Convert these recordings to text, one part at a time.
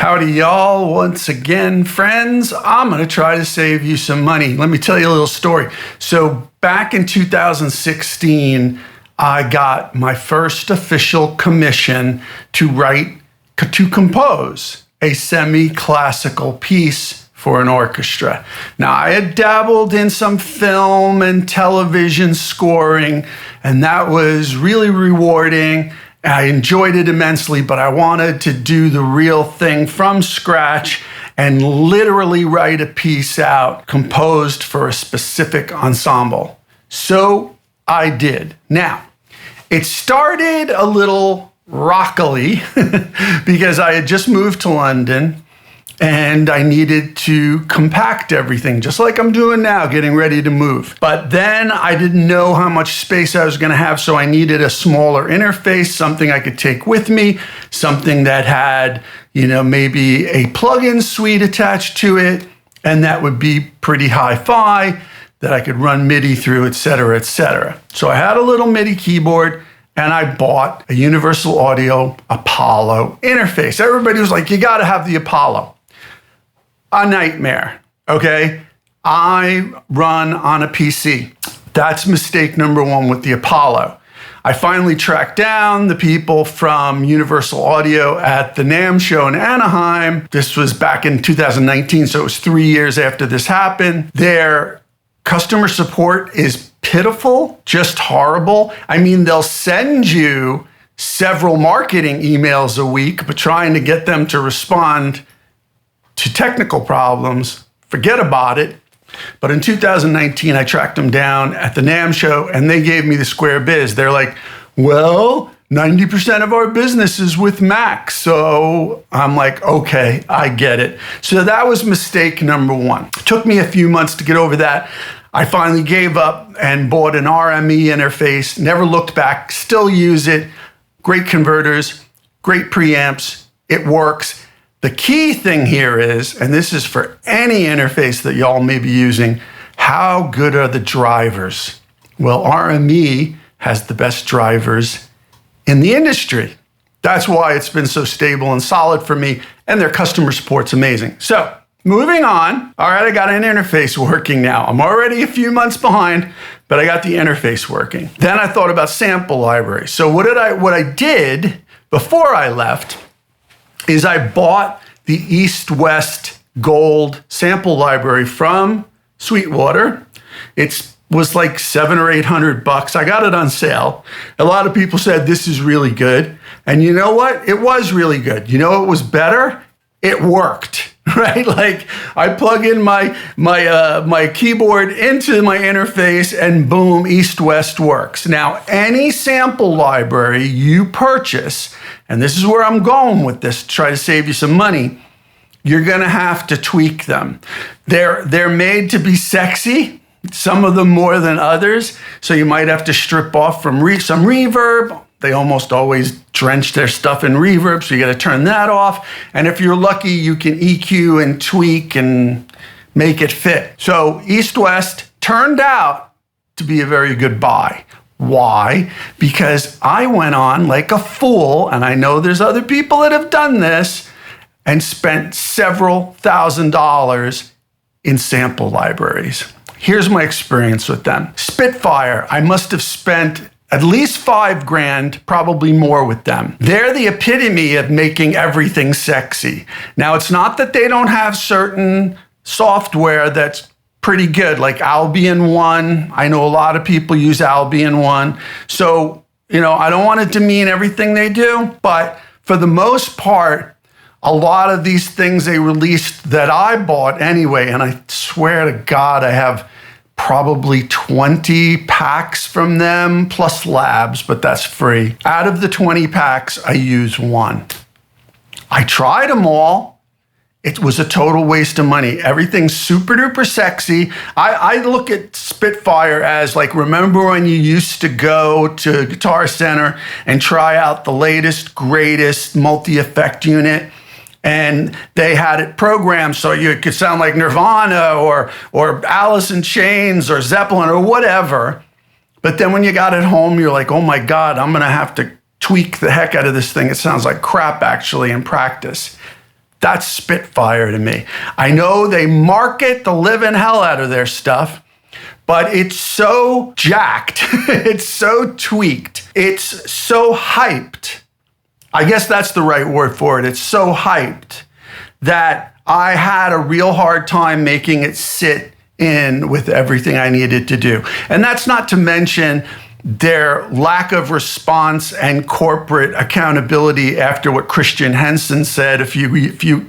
Howdy, y'all. Once again, friends, I'm going to try to save you some money. Let me tell you a little story. So back in 2016, I got my first official commission to compose a semi-classical piece for an orchestra. Now, I had dabbled in some film and television scoring, and that was really rewarding. I enjoyed it immensely, but I wanted to do the real thing from scratch and literally write a piece out composed for a specific ensemble. So I did. Now, it started a little rockily because I had just moved to London and I needed to compact everything, just like I'm doing now, getting ready to move. But then I didn't know how much space I was going to have, so I needed a smaller interface, something I could take with me, something that had, maybe a plugin suite attached to it, and that would be pretty hi-fi, that I could run MIDI through, et cetera, et cetera. So I had a little MIDI keyboard, and I bought a Universal Audio Apollo interface. Everybody was like, you got to have the Apollo. A nightmare, okay? I run on a PC. That's mistake number one with the Apollo. I finally tracked down the people from Universal Audio at the NAMM show in Anaheim. This was back in 2019, so it was 3 years after this happened. Their customer support is pitiful, just horrible. I mean, they'll send you several marketing emails a week, but trying to get them to respond to technical problems, forget about it. But in 2019, I tracked them down at the NAMM show and they gave me the square biz. They're like, well, 90% of our business is with Mac. So I'm like, okay, I get it. So that was mistake number one. It took me a few months to get over that. I finally gave up and bought an RME interface, never looked back, still use it. Great converters, great preamps, it works. The key thing here is, and this is for any interface that y'all may be using, how good are the drivers? Well, RME has the best drivers in the industry. That's why it's been so stable and solid for me, and their customer support's amazing. So, moving on. All right, I got an interface working now. I'm already a few months behind, but I got the interface working. Then I thought about sample libraries. So what I did before I left is I bought the East-West Gold sample library from Sweetwater. It was like $700 or $800. I got it on sale. A lot of people said this is really good. And you know what? It was really good. You know what was better? It worked, right? Like I plug in my keyboard into my interface and boom, East-West works. Now, any sample library you purchase, and this is where I'm going with this to try to save you some money, you're gonna have to tweak them. They're made to be sexy, some of them more than others, so you might have to strip off from some reverb. They almost always drench their stuff in reverb, so you gotta turn that off. And if you're lucky, you can EQ and tweak and make it fit. So East-West turned out to be a very good buy. Why? Because I went on like a fool, and I know there's other people that have done this, and spent several $1,000s in sample libraries. Here's my experience with them. Spitfire, I must have spent at least $5,000, probably more with them. They're the epitome of making everything sexy. Now, it's not that they don't have certain software that's pretty good, like Albion One. I know a lot of people use Albion One. So, I don't want to demean everything they do, but for the most part, a lot of these things they released that I bought anyway, and I swear to God, I have probably 20 packs from them, plus labs, but that's free. Out of the 20 packs, I use one. I tried them all. It was a total waste of money. Everything's super duper sexy. I look at Spitfire as like, remember when you used to go to Guitar Center and try out the latest, greatest multi-effect unit? And they had it programmed so you could sound like Nirvana or Alice in Chains or Zeppelin or whatever. But then when you got it home, you're like, oh my God, I'm gonna have to tweak the heck out of this thing. It sounds like crap actually in practice. That's Spitfire to me. I know they market the living hell out of their stuff, but it's so jacked, it's so tweaked, it's so hyped. I guess that's the right word for it. It's so hyped that I had a real hard time making it sit in with everything I needed to do. And that's not to mention their lack of response and corporate accountability after what Christian Henson said a few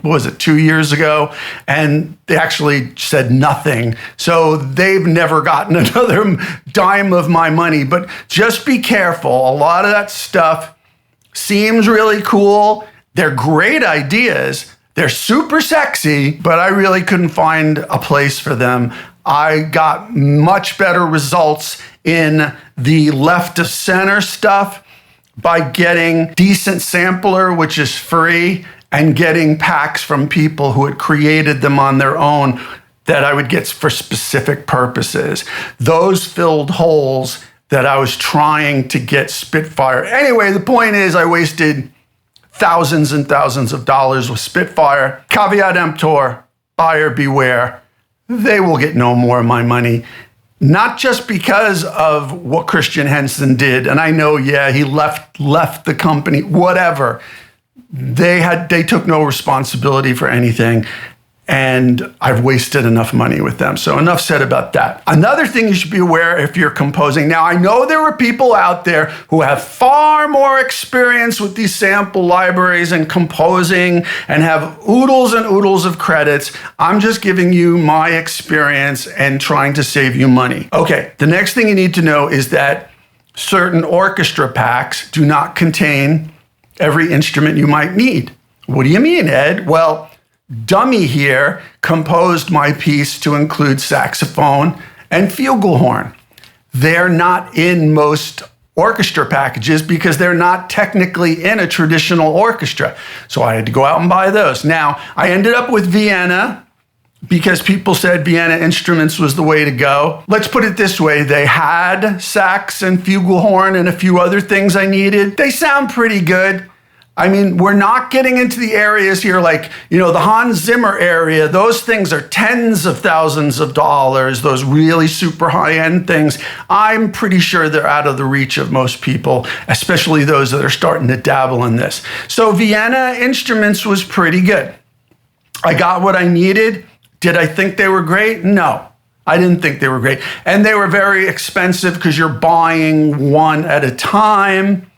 what was it, 2 years ago? And they actually said nothing. So they've never gotten another dime of my money. But just be careful. A lot of that stuff seems really cool. They're great ideas. They're super sexy, but I really couldn't find a place for them. I got much better results in the left of center stuff by getting decent sampler, which is free, and getting packs from people who had created them on their own that I would get for specific purposes. Those filled holes that I was trying to get Spitfire. Anyway, the point is I wasted thousands and thousands of dollars with Spitfire. Caveat emptor, buyer beware. They will get no more of my money. Not just because of what Christian Henson did. And I know, yeah, he left the company, whatever. They took no responsibility for anything. And I've wasted enough money with them. So enough said about that. Another thing you should be aware if you're composing. Now, I know there are people out there who have far more experience with these sample libraries and composing and have oodles and oodles of credits. I'm just giving you my experience and trying to save you money. Okay, the next thing you need to know is that certain orchestra packs do not contain every instrument you might need. What do you mean, Ed? Well, Dummy here composed my piece to include saxophone and flugelhorn. They're not in most orchestra packages because they're not technically in a traditional orchestra. So I had to go out and buy those. Now, I ended up with Vienna because people said Vienna Instruments was the way to go. Let's put it this way. They had sax and flugelhorn and a few other things I needed. They sound pretty good. I mean, we're not getting into the areas here like, the Hans Zimmer area. Those things are tens of thousands of dollars, those really super high-end things. I'm pretty sure they're out of the reach of most people, especially those that are starting to dabble in this. So Vienna Instruments was pretty good. I got what I needed. Did I think they were great? No. I didn't think they were great. And they were very expensive because you're buying one at a time.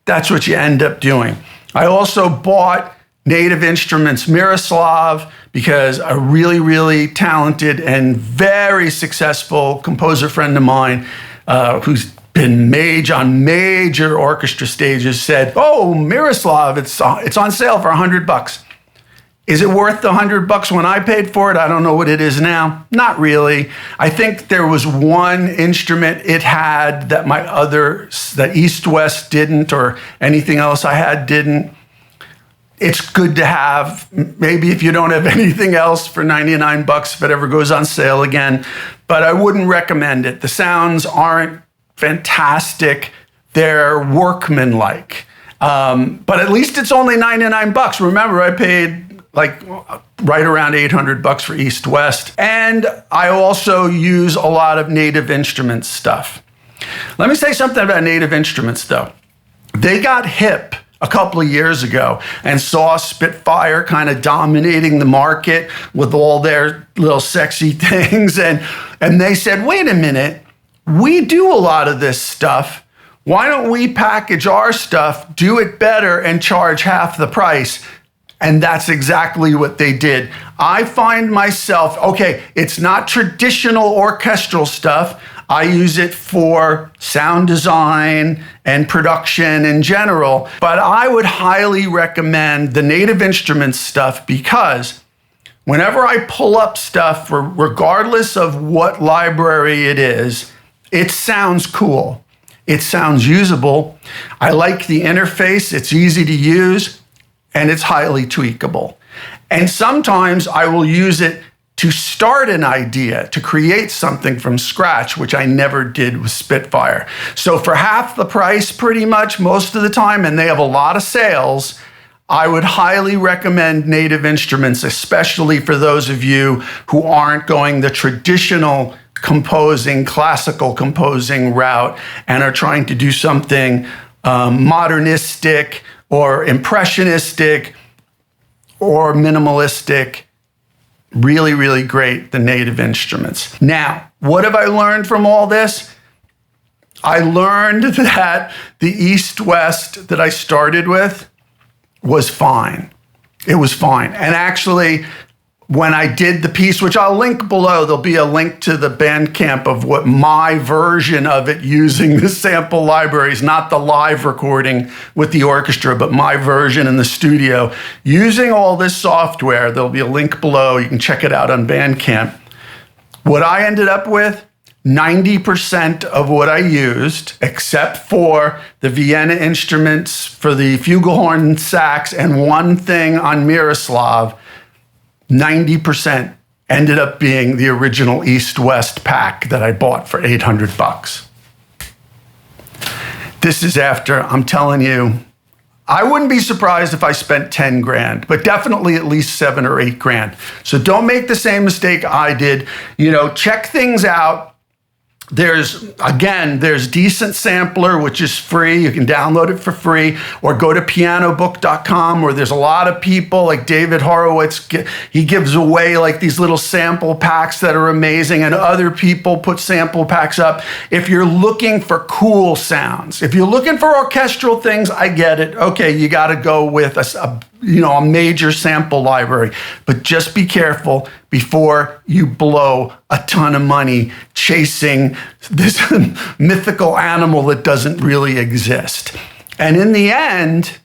That's what you end up doing. I also bought Native Instruments Miroslav because a really, really talented and very successful composer friend of mine who's been on major orchestra stages said, "Oh, Miroslav, it's on sale for $100. Is it worth the $100 when I paid for it? I don't know what it is now. Not really. I think there was one instrument it had that that East West didn't, or anything else I had didn't. It's good to have. Maybe if you don't have anything else for $99 if it ever goes on sale again, but I wouldn't recommend it. The sounds aren't fantastic. They're workmanlike. But at least it's only $99. Remember, I paid right around $800 for East West. And I also use a lot of Native Instruments stuff. Let me say something about Native Instruments though. They got hip a couple of years ago and saw Spitfire kind of dominating the market with all their little sexy things. And they said, wait a minute, we do a lot of this stuff. Why don't we package our stuff, do it better, and charge half the price? And that's exactly what they did. I find myself, it's not traditional orchestral stuff. I use it for sound design and production in general. But I would highly recommend the Native Instruments stuff because whenever I pull up stuff, regardless of what library it is, it sounds cool. It sounds usable. I like the interface. It's easy to use. And it's highly tweakable. And sometimes I will use it to start an idea, to create something from scratch, which I never did with Spitfire. So for half the price, pretty much most of the time, and they have a lot of sales, I would highly recommend Native Instruments, especially for those of you who aren't going the traditional composing, classical composing route and are trying to do something modernistic or impressionistic or minimalistic. Really, really great, the Native Instruments. Now, what have I learned from all this? I learned that the East-West that I started with was fine. It was fine. And actually, when I did the piece, which I'll link below, there'll be a link to the Bandcamp of what my version of it using the sample libraries, not the live recording with the orchestra, but my version in the studio. Using all this software, there'll be a link below. You can check it out on Bandcamp. What I ended up with, 90% of what I used, except for the Vienna instruments for the flugelhorn and sax and one thing on Miroslav, 90% ended up being the original East-West pack that I bought for $800. This is after, I'm telling you, I wouldn't be surprised if I spent 10 grand, but definitely at least 7 or 8 grand. So don't make the same mistake I did. Check things out. There's Decent Sampler, which is free. You can download it for free, or go to pianobook.com, where there's a lot of people like David Horowitz. He gives away like these little sample packs that are amazing, and other people put sample packs up. If you're looking for cool sounds, if you're looking for orchestral things, I get it. Okay, you got to go with a major sample library, but just be careful before you blow a ton of money chasing this mythical animal that doesn't really exist. And in the end,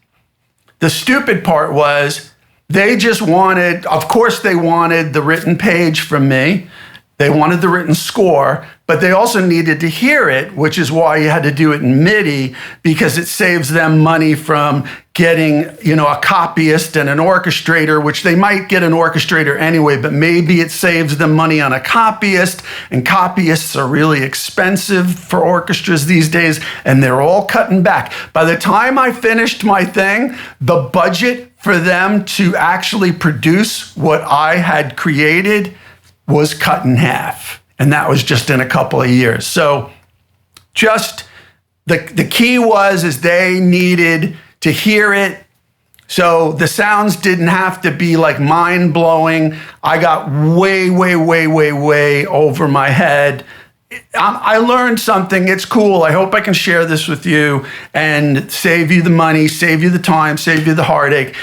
the stupid part was they just wanted, of course they wanted the written page from me. They wanted the written score, but they also needed to hear it, which is why you had to do it in MIDI, because it saves them money from getting, a copyist and an orchestrator, which they might get an orchestrator anyway, but maybe it saves them money on a copyist, and copyists are really expensive for orchestras these days, and they're all cutting back. By the time I finished my thing, the budget for them to actually produce what I had created was cut in half. And that was just in a couple of years. So just the key is they needed to hear it. So the sounds didn't have to be like mind blowing. I got way, way, way, way, way over my head. I learned something. It's cool. I hope I can share this with you and save you the money, save you the time, save you the heartache.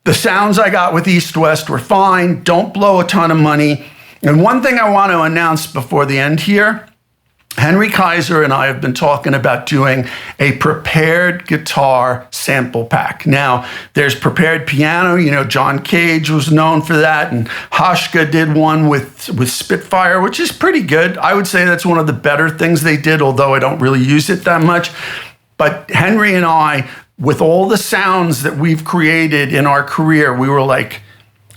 The sounds I got with East-West were fine. Don't blow a ton of money. And one thing I want to announce before the end here, Henry Kaiser and I have been talking about doing a prepared guitar sample pack. Now, there's prepared piano. John Cage was known for that, and Hashka did one with Spitfire, which is pretty good. I would say that's one of the better things they did, although I don't really use it that much. But Henry and I, with all the sounds that we've created in our career, we were like,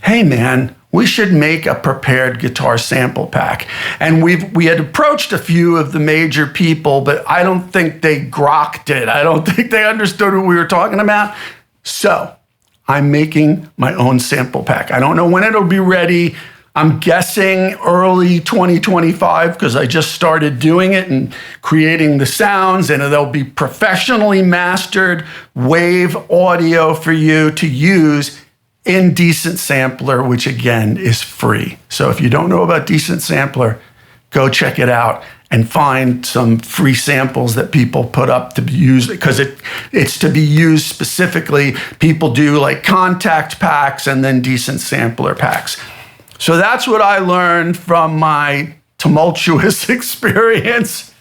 hey, man, we should make a prepared guitar sample pack. And we had approached a few of the major people, but I don't think they grokked it. I don't think they understood what we were talking about. So I'm making my own sample pack. I don't know when it'll be ready. I'm guessing early 2025, because I just started doing it and creating the sounds, and they'll be professionally mastered wave audio for you to use in Decent Sampler, which again is free. So if you don't know about Decent Sampler, go check it out and find some free samples that people put up to be used, because it's to be used specifically. People do like contact packs and then Decent Sampler packs. So that's what I learned from my tumultuous experience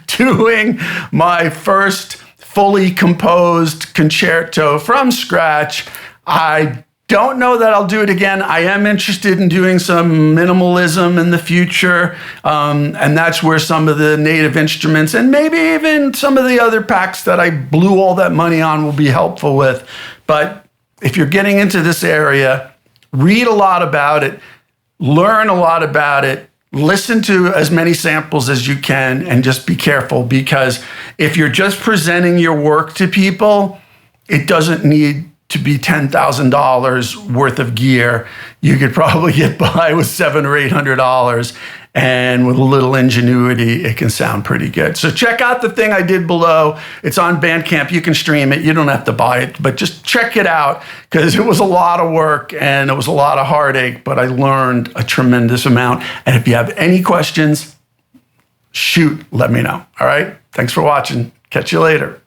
doing my first fully composed concerto from scratch. I don't know that I'll do it again. I am interested in doing some minimalism in the future, and that's where some of the Native Instruments and maybe even some of the other packs that I blew all that money on will be helpful with. But if you're getting into this area, read a lot about it, learn a lot about it, listen to as many samples as you can, and just be careful, because if you're just presenting your work to people, it doesn't need to be $10,000 worth of gear, you could probably get by with $700 or $800. And with a little ingenuity, it can sound pretty good. So check out the thing I did below. It's on Bandcamp. You can stream it. You don't have to buy it, but just check it out because it was a lot of work and it was a lot of heartache, but I learned a tremendous amount. And if you have any questions, shoot, let me know. All right? Thanks for watching. Catch you later.